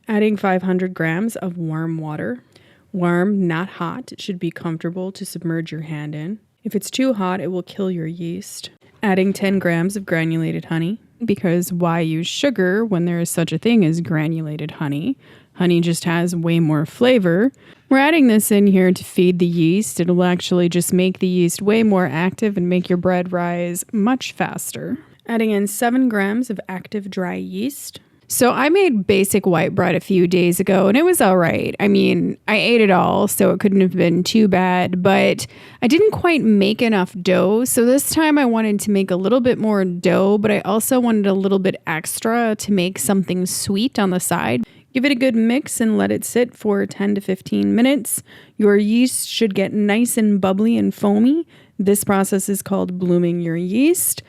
Adding 500 grams of warm water. Warm, not hot. It should be comfortable to submerge your hand in. If it's too hot, it will kill your yeast. Adding 10 grams of granulated honey, because why use sugar when there is such a thing as granulated honey? Honey just has way more flavor. We're adding this in here to feed the yeast. It'll actually just make the yeast way more active and make your bread rise much faster. Adding in 7 grams of active dry yeast. So I made basic white bread a few days ago and it was all right. I mean, I ate it all, so it couldn't have been too bad, but I didn't quite make enough dough. So this time I wanted to make a little bit more dough, but I also wanted a little bit extra to make something sweet on the side. Give it a good mix and let it sit for 10 to 15 minutes. Your yeast should get nice and bubbly and foamy. This process is called blooming your yeast.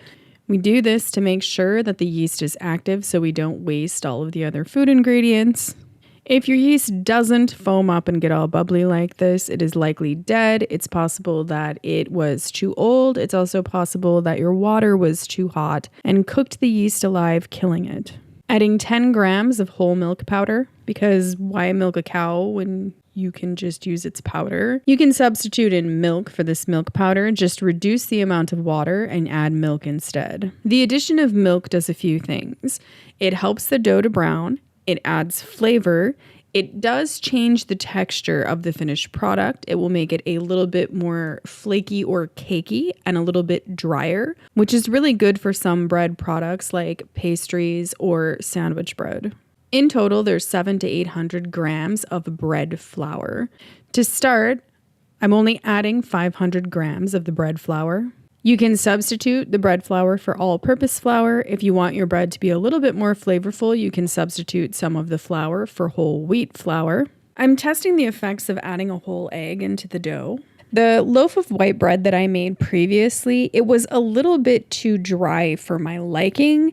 We do this to make sure that the yeast is active so we don't waste all of the other food ingredients. If your yeast doesn't foam up and get all bubbly like this, it is likely dead. It's possible that it was too old. It's also possible that your water was too hot and cooked the yeast alive, killing it. Adding 10 grams of whole milk powder, because why milk a cow when you can just use its powder? You can substitute in milk for this milk powder, just reduce the amount of water and add milk instead. The addition of milk does a few things. It helps the dough to brown, it adds flavor, it does change the texture of the finished product. It will make it a little bit more flaky or cakey and a little bit drier, which is really good for some bread products like pastries or sandwich bread. In total, there's 700 to 800 grams of bread flour. To start, I'm only adding 500 grams of the bread flour. You can substitute the bread flour for all-purpose flour. If you want your bread to be a little bit more flavorful, you can substitute some of the flour for whole wheat flour. I'm testing the effects of adding a whole egg into the dough. The loaf of white bread that I made previously, it was a little bit too dry for my liking.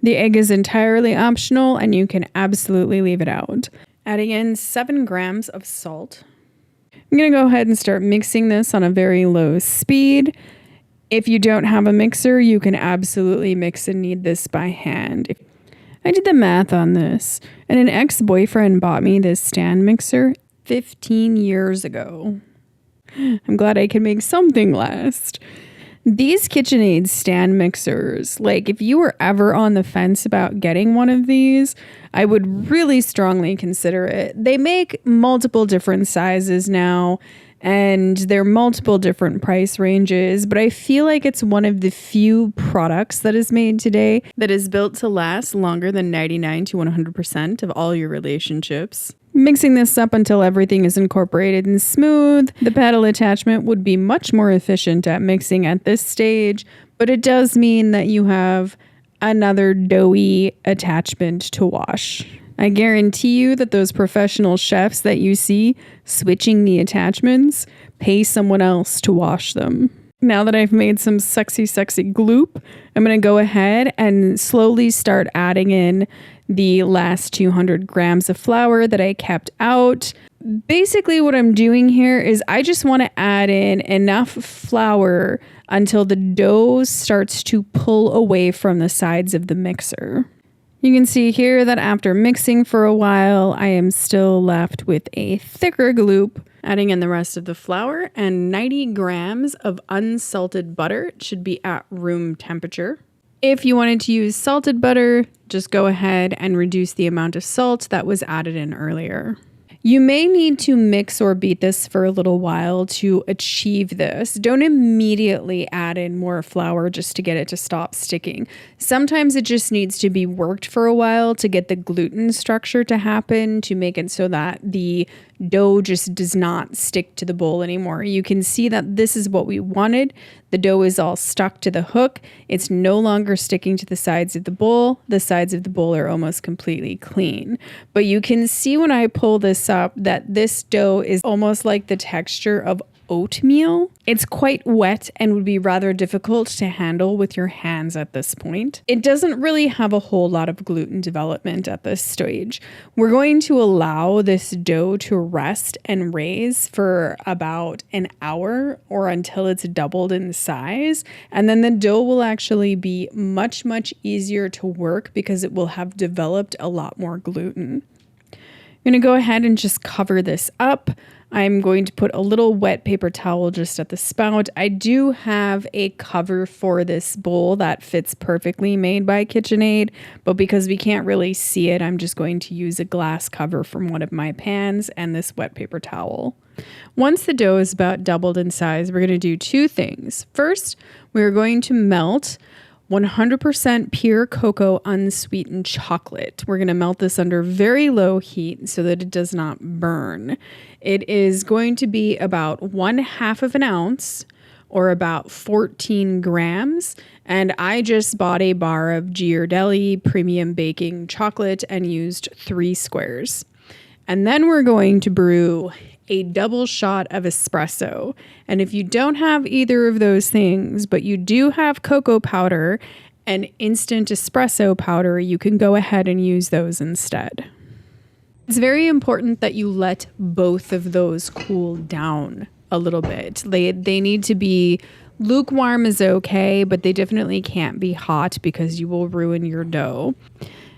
The egg is entirely optional and you can absolutely leave it out. Adding in 7 grams of salt. I'm going to go ahead and start mixing this on a very low speed. If you don't have a mixer, you can absolutely mix and knead this by hand. I did the math on this, and an ex-boyfriend bought me this stand mixer 15 years ago. I'm glad I can make something last. These KitchenAid stand mixers, like if you were ever on the fence about getting one of these, I would really strongly consider it. They make multiple different sizes now, and they're multiple different price ranges, but I feel like it's one of the few products that is made today that is built to last longer than 99 to 100% of all your relationships. Mixing this up until everything is incorporated and smooth. The paddle attachment would be much more efficient at mixing at this stage, but it does mean that you have another doughy attachment to wash. I guarantee you that those professional chefs that you see switching the attachments pay someone else to wash them. Now that I've made some sexy gloop, I'm going to go ahead and slowly start adding in the last 200 grams of flour that I kept out. Basically what I'm doing here is I just want to add in enough flour until the dough starts to pull away from the sides of the mixer. You can see here that after mixing for a while, I am still left with a thicker gloop. Adding in the rest of the flour and 90 grams of unsalted butter. It should be at room temperature. If you wanted to use salted butter, just go ahead and reduce the amount of salt that was added in earlier. You may need to mix or beat this for a little while to achieve this. Don't immediately add in more flour just to get it to stop sticking. Sometimes it just needs to be worked for a while to get the gluten structure to happen, to make it so that the dough just does not stick to the bowl anymore. You can see that this is what we wanted. The dough is all stuck to the hook. It's no longer sticking to the sides of the bowl. The sides of the bowl are almost completely clean. But you can see when I pull this up that this dough is almost like the texture of oatmeal. It's quite wet and would be rather difficult to handle with your hands at this point. It doesn't really have a whole lot of gluten development at this stage. We're going to allow this dough to rest and raise for about an hour or until it's doubled in size. And then the dough will actually be much easier to work because it will have developed a lot more gluten. I'm going to go ahead and just cover this up. I'm going to put a little wet paper towel just at the spout. I do have a cover for this bowl that fits perfectly, made by KitchenAid, but because we can't really see it, I'm just going to use a glass cover from one of my pans and this wet paper towel. Once the dough is about doubled in size, we're going to do two things. First, we're going to melt 100% pure cocoa unsweetened chocolate. We're going to melt this under very low heat so that it does not burn. It is going to be about 1/2 of an ounce or about 14 grams. And I just bought a bar of Ghirardelli premium baking chocolate and used 3 squares. And then we're going to brew a double shot of espresso. And if you don't have either of those things, but you do have cocoa powder and instant espresso powder, you can go ahead and use those instead. It's very important that you let both of those cool down a little bit. They need to be lukewarm is okay, but they definitely can't be hot because you will ruin your dough.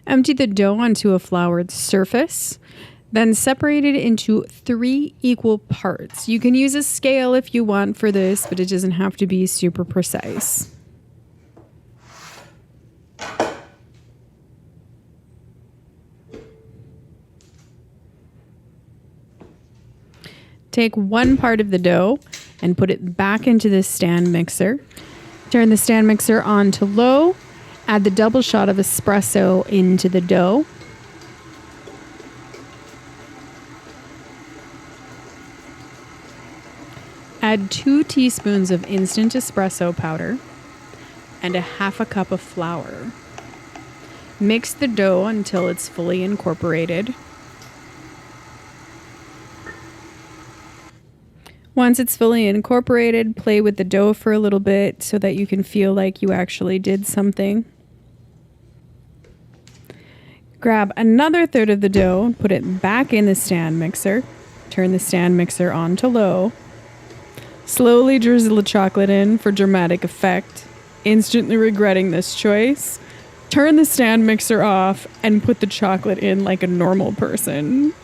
Empty the dough onto a floured surface. Then separate it into 3 equal parts. You can use a scale if you want for this, but it doesn't have to be super precise. Take one part of the dough and put it back into the stand mixer. Turn the stand mixer on to low. Add the double shot of espresso into the dough. Add 2 teaspoons of instant espresso powder and 1/2 cup of flour. Mix the dough until it's fully incorporated. Once it's fully incorporated, play with the dough for a little bit so that you can feel like you actually did something. Grab another third of the dough and put it back in the stand mixer. Turn the stand mixer on to low. Slowly drizzle the chocolate in for dramatic effect, instantly regretting this choice. Turn the stand mixer off and put the chocolate in like a normal person.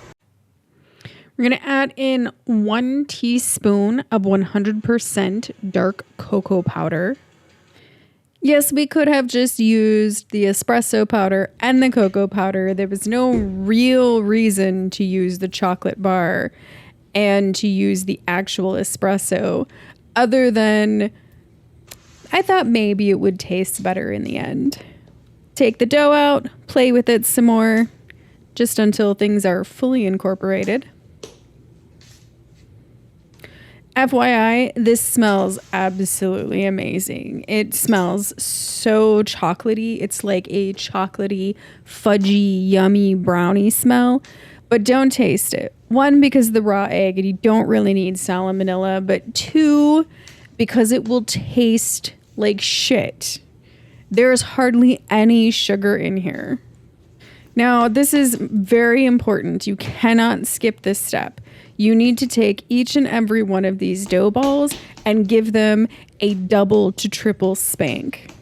We're going to add in 1 teaspoon of 100% dark cocoa powder. Yes, we could have just used the espresso powder and the cocoa powder. There was no real reason to use the chocolate bar and to use the actual espresso, other than I thought maybe it would taste better in the end. Take the dough out, play with it some more, just until things are fully incorporated. FYI, this smells absolutely amazing. It smells so chocolatey. It's like a chocolatey, fudgy, yummy brownie smell. But don't taste it. 1, because of the raw egg and you don't really need salmonella. But 2, because it will taste like shit. There's hardly any sugar in here. Now, this is very important. You cannot skip this step. You need to take each and every one of these dough balls and give them a double to triple spank.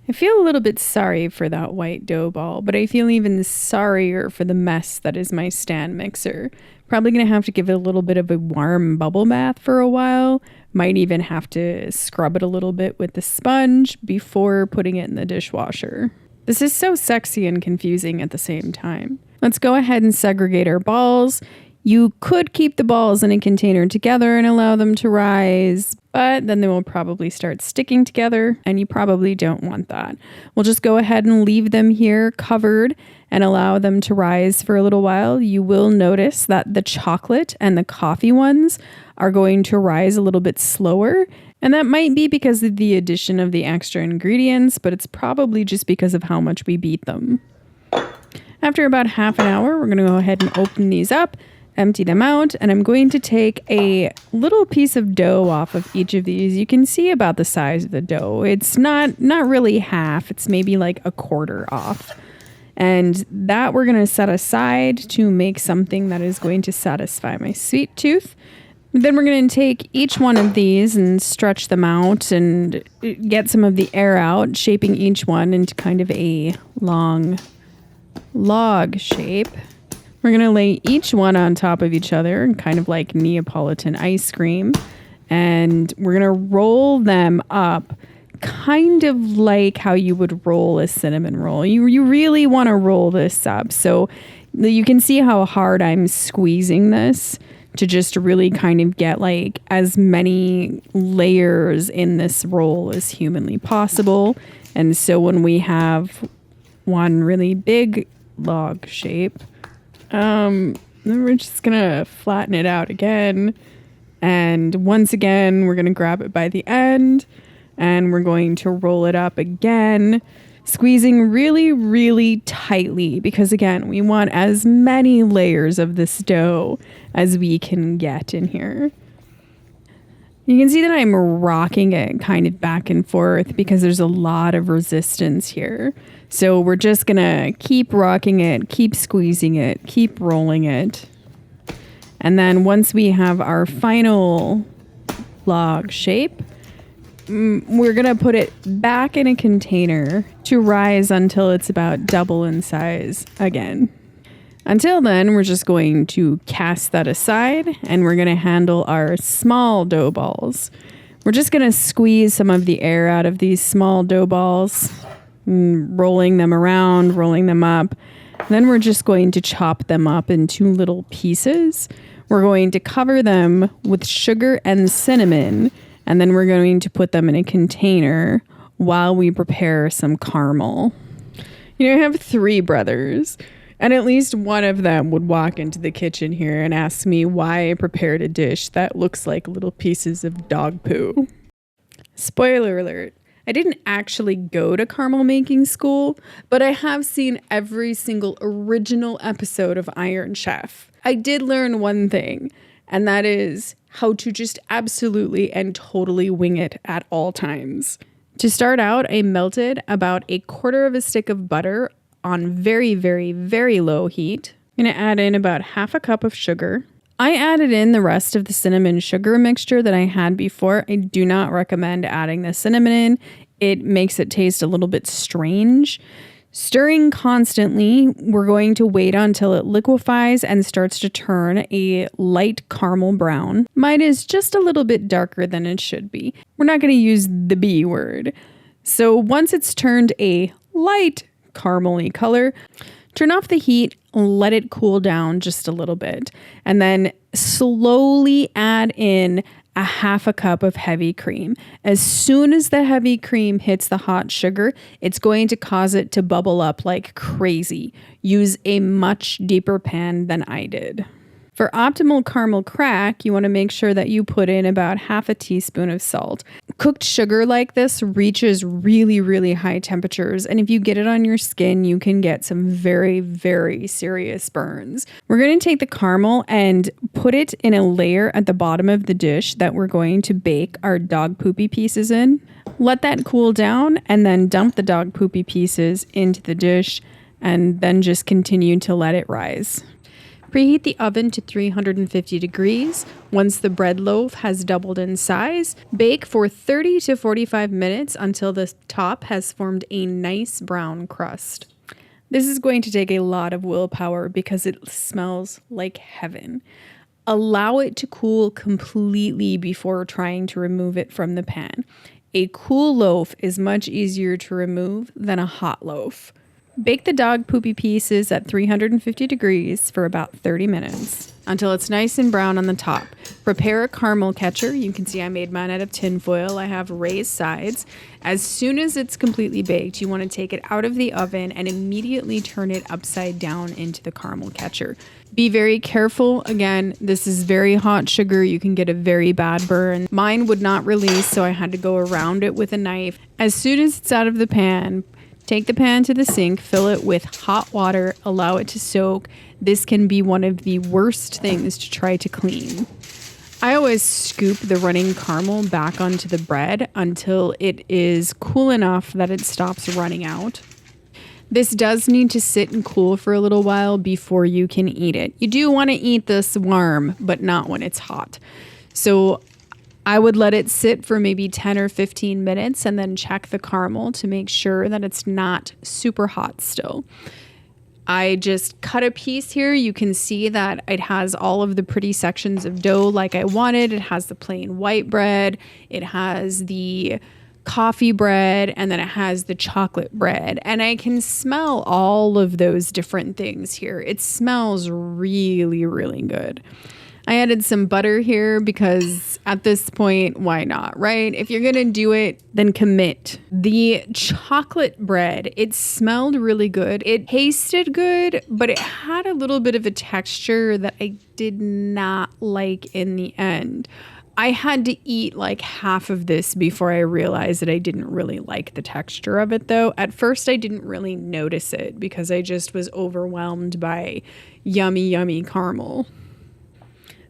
I feel a little bit sorry for that white dough ball, but I feel even sorrier for the mess that is my stand mixer. Probably going to have to give it a little bit of a warm bubble bath for a while. Might even have to scrub it a little bit with the sponge before putting it in the dishwasher. This is so sexy and confusing at the same time. Let's go ahead and segregate our balls. You could keep the balls in a container together and allow them to rise, but then they will probably start sticking together, and you probably don't want that. We'll just go ahead and leave them here covered and allow them to rise for a little while. You will notice that the chocolate and the coffee ones are going to rise a little bit slower, and that might be because of the addition of the extra ingredients, but it's probably just because of how much we beat them. After about half an hour, we're going to go ahead and open these up, empty them out, and I'm going to take a little piece of dough off of each of these. You can see about the size of the dough. It's not really half. It's maybe like a quarter off. And that we're going to set aside to make something that is going to satisfy my sweet tooth. Then we're going to take each one of these and stretch them out and get some of the air out, shaping each one into kind of a long log shape. We're going to lay each one on top of each other, kind of like Neapolitan ice cream. And we're going to roll them up kind of like how you would roll a cinnamon roll. You really want to roll this up. So you can see how hard I'm squeezing this to just really kind of get like as many layers in this roll as humanly possible. And so when we have one really big log shape, then we're just gonna flatten it out again. And once again, we're gonna grab it by the end and we're going to roll it up again, squeezing really, really tightly because again, we want as many layers of this dough as we can get in here. You can see that I'm rocking it kind of back and forth because there's a lot of resistance here. So we're just gonna keep rocking it, keep squeezing it, keep rolling it. And then once we have our final log shape, we're gonna put it back in a container to rise until it's about double in size again. Until then, we're just going to cast that aside and we're going to handle our small dough balls. We're just going to squeeze some of the air out of these small dough balls, rolling them around, rolling them up. Then we're just going to chop them up into little pieces. We're going to cover them with sugar and cinnamon, and then we're going to put them in a container while we prepare some caramel. You know, I have 3 brothers. And at least one of them would walk into the kitchen here and ask me why I prepared a dish that looks like little pieces of dog poo. Spoiler alert, I didn't actually go to caramel making school, but I have seen every single original episode of Iron Chef. I did learn one thing, and that is how to just absolutely and totally wing it at all times. To start out, I melted about 1/4 stick of butter on very, very, very low heat. I'm going to add in about 1/2 cup of sugar. I added in the rest of the cinnamon sugar mixture that I had before. I do not recommend adding the cinnamon in. It makes it taste a little bit strange. Stirring constantly, we're going to wait until it liquefies and starts to turn a light caramel brown. Mine is just a little bit darker than it should be. We're not going to use the B word. So once it's turned a light caramely color, turn off the heat, let it cool down just a little bit, and then slowly add in 1/2 cup of heavy cream. As soon as the heavy cream hits the hot sugar, it's going to cause it to bubble up like crazy. Use a much deeper pan than I did. For optimal caramel crack, you want to make sure that you put in about 1/2 teaspoon of salt. Cooked sugar like this reaches really, really high temperatures, and if you get it on your skin, you can get some very, very serious burns. We're going to take the caramel and put it in a layer at the bottom of the dish that we're going to bake our dog poopy pieces in. Let that cool down, and then dump the dog poopy pieces into the dish, and then just continue to let it rise. Preheat the oven to 350 degrees. Once the bread loaf has doubled in size, bake for 30 to 45 minutes until the top has formed a nice brown crust. This is going to take a lot of willpower because it smells like heaven. Allow it to cool completely before trying to remove it from the pan. A cool loaf is much easier to remove than a hot loaf. Bake the dog poopy pieces at 350 degrees for about 30 minutes until it's nice and brown on the top. Prepare a caramel catcher. You can see I made mine out of tin foil. I have raised sides. As soon as it's completely baked, you want to take it out of the oven and immediately turn it upside down into the caramel catcher. Be very careful. Again, this is very hot sugar. You can get a very bad burn. Mine would not release, so I had to go around it with a knife. As soon as it's out of the pan, take the pan to the sink, fill it with hot water, allow it to soak. This can be one of the worst things to try to clean. I always scoop the running caramel back onto the bread until it is cool enough that it stops running out. This does need to sit and cool for a little while before you can eat it. You do want to eat this warm, but not when it's hot. So I would let it sit for maybe 10 or 15 minutes and then check the caramel to make sure that it's not super hot still. I just cut a piece here. You can see that it has all of the pretty sections of dough like I wanted. It has the plain white bread. It has the coffee bread, and then it has the chocolate bread. And I can smell all of those different things here. It smells really, really good. I added some butter here because at this point, why not, right? If you're going to do it, then commit. The chocolate bread, it smelled really good. It tasted good, but it had a little bit of a texture that I did not like in the end. I had to eat like half of this before I realized that I didn't really like the texture of it, though. At first, I didn't really notice it because I just was overwhelmed by yummy, yummy caramel.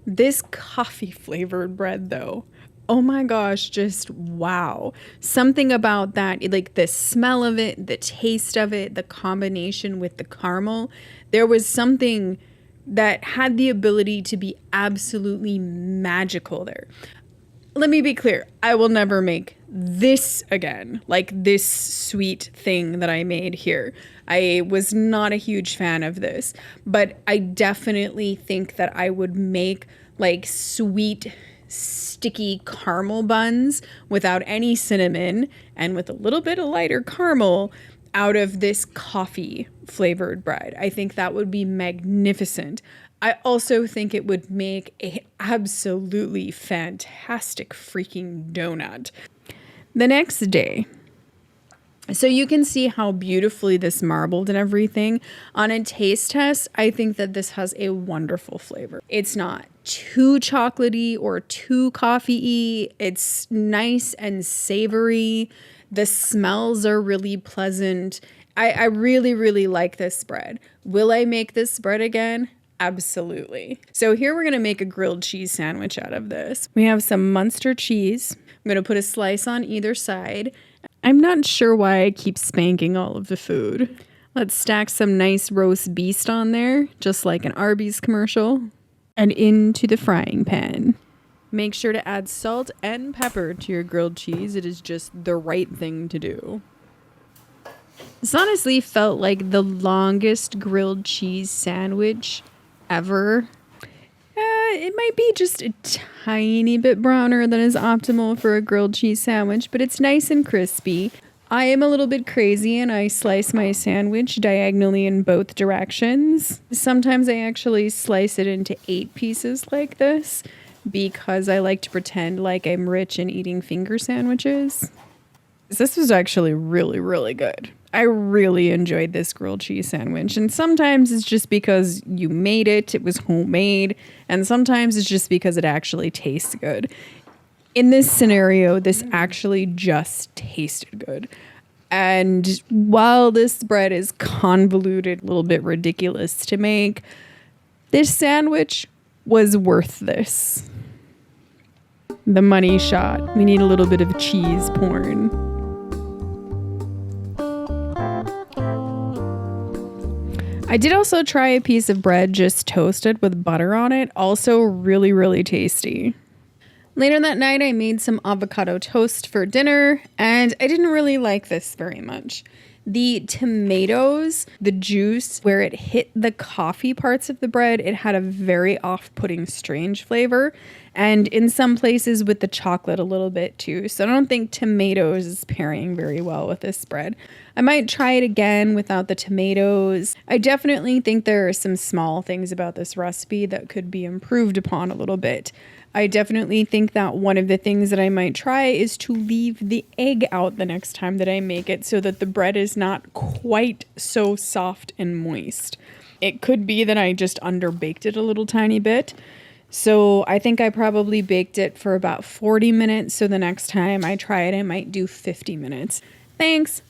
This coffee flavored bread, though, oh my gosh, just wow. Something about that, like the smell of it, the taste of it, the combination with the caramel, there was something that had the ability to be absolutely magical there. Let me be clear, I will never make this again, like this sweet thing that I made here. I was not a huge fan of this, but I definitely think that I would make like sweet, sticky caramel buns without any cinnamon and with a little bit of lighter caramel out of this coffee flavored bread. I think that would be magnificent. I also think it would make an absolutely fantastic freaking donut. The next day, so you can see how beautifully this marbled and everything. On a taste test, I think that this has a wonderful flavor. It's not too chocolatey or too coffee-y. It's nice and savory. The smells are really pleasant. I really, really like this bread. Will I make this bread again? Absolutely. So here we're going to make a grilled cheese sandwich out of this. We have some Munster cheese. I'm going to put a slice on either side. I'm not sure why I keep spanking all of the food. Let's stack some nice roast beef on there, just like an Arby's commercial, and into the frying pan. Make sure to add salt and pepper to your grilled cheese. It is just the right thing to do. This honestly felt like the longest grilled cheese sandwich ever. It might be just a tiny bit browner than is optimal for a grilled cheese sandwich, but it's nice and crispy. I am a little bit crazy and I slice my sandwich diagonally in both directions. Sometimes I actually slice it into 8 pieces like this because I like to pretend like I'm rich and eating finger sandwiches. This was actually really, really good. I really enjoyed this grilled cheese sandwich. And sometimes it's just because you made it, it was homemade. And sometimes it's just because it actually tastes good. In this scenario, this actually just tasted good. And while this bread is convoluted, a little bit ridiculous to make, this sandwich was worth this. The money shot. We need a little bit of cheese porn. I did also try a piece of bread just toasted with butter on it. Also really, really tasty. Later that night, I made some avocado toast for dinner, and I didn't really like this very much. The tomatoes, the juice, where it hit the coffee parts of the bread, it had a very off-putting, strange flavor. And in some places with the chocolate a little bit too. So I don't think tomatoes is pairing very well with this bread. I might try it again without the tomatoes. I definitely think there are some small things about this recipe that could be improved upon a little bit. I definitely think that one of the things that I might try is to leave the egg out the next time that I make it so that the bread is not quite so soft and moist. It could be that I just underbaked it a little tiny bit. So I think I probably baked it for about 40 minutes. So the next time I try it, I might do 50 minutes. Thanks.